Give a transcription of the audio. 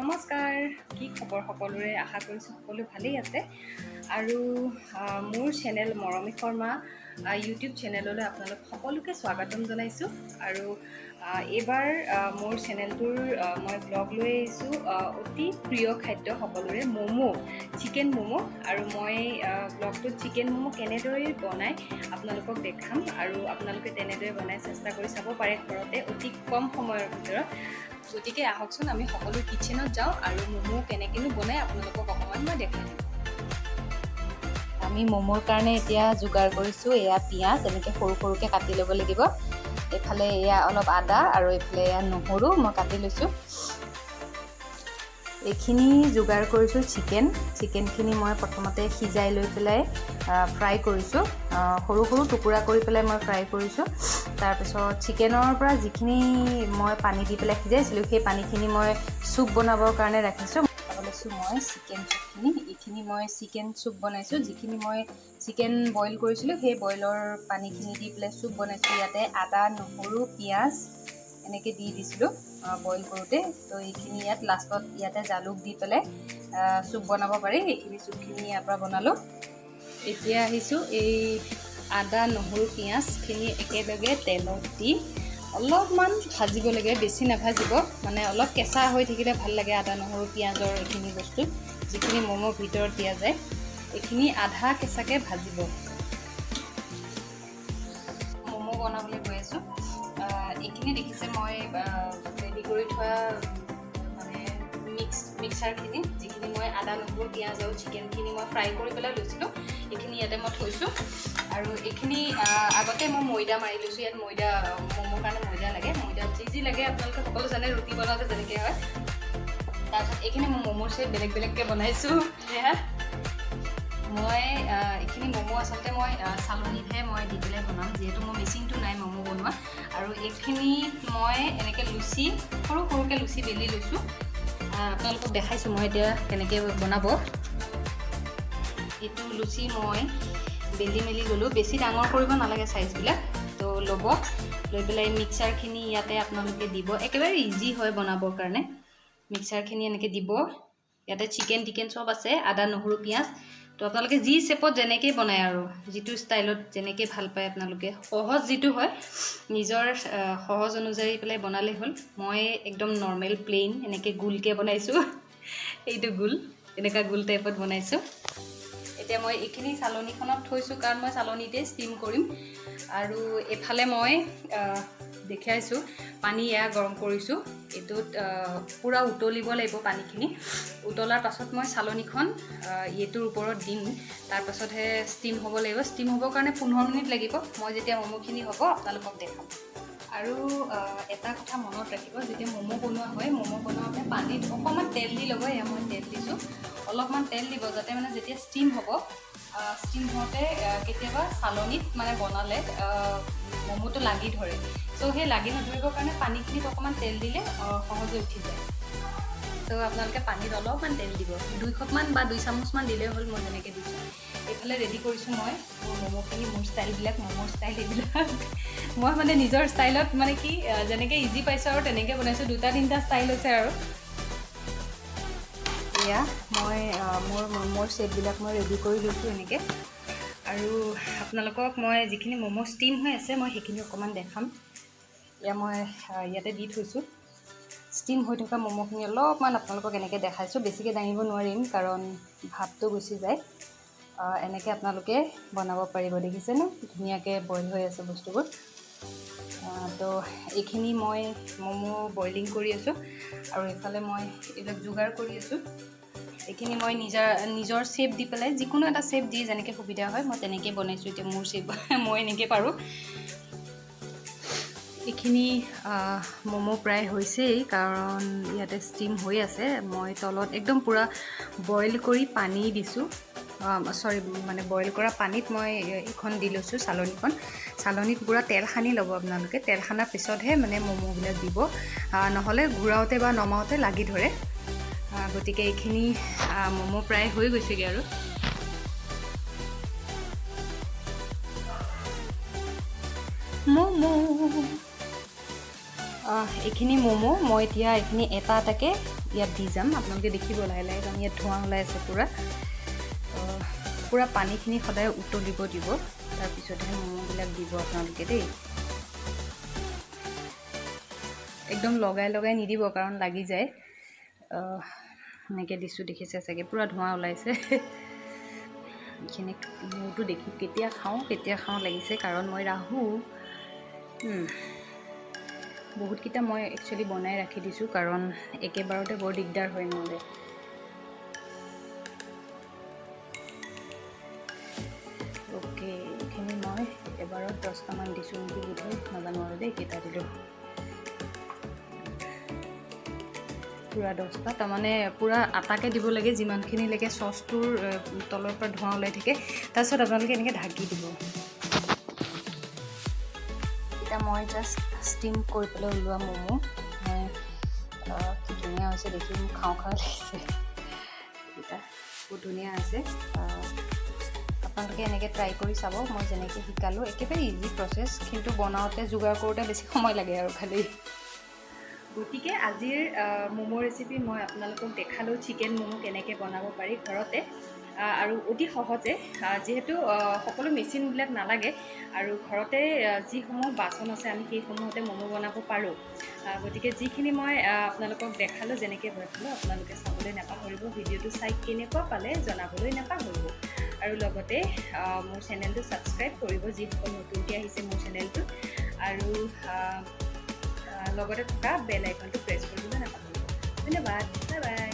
নমস্কাৰ, কি খবৰ সকলোৰে? আশা কৰিছোঁ সকলো ভালেই আছে। আৰু মোৰ চেনেল মৰমী শৰ্মা ইউটিউব চেনেললৈ আপোনালোক সকলোকে স্বাগতম জনাইছোঁ। আৰু এইবাৰ মোৰ চেনেলটোৰ মই ব্লগ লৈ আহিছোঁ অতি প্ৰিয় খাদ্য সকলোৰে ম'ম' চিকেন ম'ম'। আৰু মই ব্লগটোত চিকেন ম'ম' কেনেদৰে বনাই আপোনালোকক দেখাম, আৰু আপোনালোকে তেনেদৰে বনাই চেষ্টা কৰি চাব পাৰে ঘৰতে অতি কম সময়ৰ ভিতৰত। গতিকে আহকচোন আমি সকলো কিচেনত যাওঁ আৰু ম'ম' কেনেকৈনো বনাই আপোনালোকক অকণমান মই দেখাই দিম। আমি ম'ম'ৰ কাৰণে এতিয়া যোগাৰ কৰিছোঁ। এয়া পিঁয়াজ এনেকৈ সৰু সৰুকৈ কাটি ল'ব লাগিব। এইফালে এয়া অলপ আদা আৰু এইফালে এয়া নহৰু মই কাটি লৈছোঁ। এইখিনি যোগাৰ কৰিছোঁ চিকেনখিনি মই প্ৰথমতে সিজাই লৈ পেলাই ফ্ৰাই কৰিছোঁ। সৰু সৰু টুকুৰা কৰি পেলাই মই ফ্ৰাই কৰিছোঁ। তাৰপিছত চিকেনৰ পৰা যিখিনি মই পানী দি পেলাই সিজাইছিলোঁ সেই পানীখিনি মই চুপ বনাবৰ কাৰণে ৰাখিছোঁ। লৈছোঁ মই চিকেন চুপখিনি। এইখিনি মই চিকেন চুপ বনাইছোঁ। যিখিনি মই চিকেন বইল কৰিছিলোঁ সেই বইলৰ পানীখিনি দি পেলাই চুপ বনাইছোঁ। ইয়াতে আদা নহৰু পিঁয়াজ এনেকৈ দি দিছিলোঁ বইল কৰোঁতে। তো এইখিনি ইয়াত লাষ্টত ইয়াতে জালুক দি পেলাই চুপ বনাব পাৰি। এইখিনি চুপখিনি ইয়াৰ পৰা বনালোঁ। এতিয়া আহিছোঁ এই আদা নহৰু পিঁয়াজখিনি একেলগে তেলত দি অলপমান ভাজিব লাগে, বেছি নাভাজিব, মানে অলপ কেঁচা হৈ থাকিলে ভাল লাগে। আদা নহৰু পিঁয়াজৰ এইখিনি বস্তু যিখিনি ম'মৰ ভিতৰত দিয়া যায় এইখিনি আধা কেঁচাকৈ ভাজিব। ম'ম' বনাবলৈ গৈ আছোঁ। এইখিনি দেখিছে মই ৰেডি কৰি থোৱা মানে মিক্সাৰখিনি, যিখিনি মই আদা নহৰু পিঁয়াজ আৰু চিকেনখিনি মই ফ্ৰাই কৰি পেলাই লৈছিলোঁ এইখিনি ইয়াতে মই থৈছোঁ। আৰু এইখিনি আগতে মই ময়দা মাৰি লৈছোঁ। ইয়াত ময়দা ম'মৰ কাৰণে ময়দা লাগে। ময়দা যি লাগে আপোনালোকে সকলো জানে, ৰুটি বনাওঁতে যেনেকৈ হয়। তাৰপিছত এইখিনি মই ম'মৰ চেট বেলেগ বেলেগকৈ বনাইছোঁ। সেয়া মই এইখিনি ম'ম' আচলতে মই চালনীতহে মই দি পেলাই বনাম, যিহেতু মোৰ মেচিনটো নাই ম'ম' বনোৱা। আৰু এইখিনিত মই এনেকৈ লুচি সৰু সৰুকৈ লুচি বেলি লৈছোঁ। আপোনালোকক দেখাইছোঁ মই এতিয়া কেনেকৈ বনাব। এইটো লুচি মই বেলি মেলি ল'লোঁ। বেছি ডাঙৰ কৰিব নালাগে চাইজবিলাক। তো ল'ব, লৈ পেলাই মিক্সাৰখিনি ইয়াতে আপোনালোকে দিব। একেবাৰে ইজি হয় বনাবৰ কাৰণে। মিক্সাৰখিনি এনেকৈ দিব। ইয়াতে চিকেন চব আছে, আদা নহৰু পিঁয়াজ। তো আপোনালোকে যি শেপত যেনেকৈ বনায় আৰু যিটো ষ্টাইলত যেনেকৈ ভাল পায় আপোনালোকে, সহজ যিটো হয় নিজৰ সহজ অনুযায়ী পেলাই বনালেই হ'ল। মই একদম নৰ্মেল প্লেইন এনেকৈ গোলকৈ বনাইছোঁ। এইটো গোল, এনেকুৱা গোল টাইপত বনাইছোঁ। এতিয়া মই এইখিনি চালনীখনত থৈছোঁ, কাৰণ মই চালনীতে ষ্টিম কৰিম। আৰু এফালে মই দেখাইছোঁ পানী এয়া গৰম কৰিছোঁ। এইটোত পূৰা উতলিব লাগিব পানীখিনি। উতলাৰ পাছত মই চালনীখন এইটোৰ ওপৰত দিম। তাৰপাছতহে ষ্টিম হ'ব লাগিব। ষ্টিম হ'বৰ কাৰণে 15 মিনিট লাগিব। মই যেতিয়া ম'ম'খিনি হ'ব আপোনালোকক দেখাম। আৰু এটা কথা মনত ৰাখিব, যেতিয়া ম'ম' বনোৱা হয়, ম'ম' বনাওঁতে পানীত অকণমান তেল দি ল'ব। এয়া মই তেল দিছোঁ। অলপমান তেল দিব, যাতে মানে যেতিয়া ষ্টিম হ'ব, ষ্টিম হওঁতে কেতিয়াবা চালনীত মানে বনালে ম'ম'টো লাগি ধৰে। চ' সেই লাগি নধৰিবৰ কাৰণে পানীখিনিত অকণমান তেল দিলে সহজে উঠি যায়। তো আপোনালোকে পানীত অলপমান তেল দিব, 2 কাপমান বা 2 চামুচমান দিলেই হ'ল। মই যেনেকৈ দিছোঁ। এইফালে ৰেডি কৰিছোঁ মই মোৰ ম'ম'খিনি। মোৰ ষ্টাইলবিলাক ম'মৰ ষ্টাইল এইবিলাক মই মানে নিজৰ ষ্টাইলত মানে কি যেনেকৈ ইজি পাইছোঁ আৰু তেনেকৈ বনাইছোঁ। 2-3টা ষ্টাইল আছে আৰু। এয়া মই মোৰ ম'মৰ ছেটবিলাক মই ৰেডি কৰি লৈছোঁ এনেকৈ। আৰু আপোনালোকক মই যিখিনি ম'ম' ষ্টিম হৈ আছে মই সেইখিনি অকণমান দেখাম। এয়া মই ইয়াতে দি থৈছোঁ। ষ্টিম হৈ থকা ম'ম'খিনি অলপমান আপোনালোকক এনেকৈ দেখাইছোঁ। বেছিকৈ দাঙিব নোৱাৰিম, কাৰণ ভাপটো গুচি যায়। এনেকৈ আপোনালোকে বনাব পাৰিব। দেখিছেনে ধুনীয়াকৈ বইল হৈ আছে বস্তুবোৰ। তো এইখিনি মই ম'ম' বইলিং কৰি আছোঁ। আৰু এইফালে মই এইবিলাক যোগাৰ কৰি আছোঁ। এইখিনি মই নিজৰ শ্বেপ দি পেলাই, যিকোনো এটা শ্বেপ দি যেনেকৈ সুবিধা হয় মই তেনেকৈ বনাইছোঁ। এতিয়া মোৰ শ্বেপ মই এনেকৈ পাৰোঁ। এইখিনি ম'ম' প্ৰায় হৈছেই, কাৰণ ইয়াতে ষ্টিম হৈ আছে। মই তলত একদম পূৰা বইল কৰি পানী দিছোঁ। মানে বইল কৰা পানীত মই এইখন দি লৈছোঁ চালনীখন। চালনীত পূৰা তেল সানি ল'ব আপোনালোকে। তেল সানাৰ পিছতহে মানে ম'ম'বিলাক দিব, নহ'লে ঘূৰাওঁতে বা নমাওঁতে লাগি ধৰে। গতিকে এইখিনি ম'ম' প্ৰায় হৈ গৈছেগৈ আৰু। ম'ম' এইখিনি ম'ম' মই এতিয়া এইখিনি এটা এটাকৈ ইয়াত দি যাম। আপোনালোকে দেখিব লাহে লাহে, কাৰণ ইয়াত ধোঁৱা ওলাই আছে পূৰা পানীখিনি সদায় উতলিব দিব, তাৰপিছতহে ম'ম'বিলাক দিব আপোনালোকে দেই। একদম লগাই লগাই নিদিব, কাৰণ লাগি যায়। এনেকৈ দিছোঁ, দেখিছে চাগে পূৰা ধোঁৱা ওলাইছে। এইখিনি মোৰতো দেখি কেতিয়া খাওঁ লাগিছে, কাৰণ মই ৰাহো বহুতকেইটা মই একচুৱেলি বনাই ৰাখি দিছোঁ, কাৰণ একেবাৰতে বৰ দিগদাৰ হয় নহ'লে। অ'কে, এইখিনি মই এবাৰত 10টামান দিছোঁ নেকি বোধহয়, নাজানো আৰু দেই কেইটা দিলোঁ। পূৰা 10টা, তাৰমানে পূৰা আটাকৈ দিব লাগে, যিমানখিনিলৈকে চচটোৰ তলৰ পৰা ধোঁৱা ওলাই থাকে। তাৰপিছত আপোনালোকে এনেকৈ ঢাকি দিব। এতিয়া মই জাষ্ট ষ্টিম কৰি পেলাই ওলোৱা ম'ম', কি ধুনীয়া হৈছে দেখি, মোক খাওঁ লাগিছে। এইকেইটা বহুত ধুনীয়া আছে। আপোনালোকে এনেকৈ ট্ৰাই কৰি চাব, মই যেনেকৈ শিকালোঁ। একেবাৰে ইজি প্ৰচেছ, কিন্তু বনাওঁতে যোগাৰ কৰোঁতে বেছি সময় লাগে আৰু খালি। গতিকে আজিৰ ম'ম' ৰেচিপি মই আপোনালোকক দেখালোঁ, চিকেন ম'ম' কেনেকৈ বনাব পাৰি ঘৰতে, আৰু অতি সহজে, যিহেতু সকলো মেচিনবিলাক নালাগে, আৰু ঘৰতে যিসমূহ বাচন আছে আমি সেইসমূহতে ম'ম' বনাব পাৰোঁ। গতিকে যিখিনি মই আপোনালোকক দেখালোঁ, যেনেকৈ বনালোঁ, আপোনালোকে চাবলৈ নাপাহৰিব। ভিডিঅ'টো চাই কেনেকুৱা পালে জনাবলৈ নাপাহৰিব, আৰু লগতে মোৰ চেনেলটো ছাবস্ক্ৰাইব কৰিব, যিসকল নতুনকৈ আহিছে মোৰ চেনেলটোত, আৰু লগতে থকা বেল আইকনটো প্ৰেছ কৰিবলৈ নাপাহৰিব। ধন্যবাদ, বাই বাই।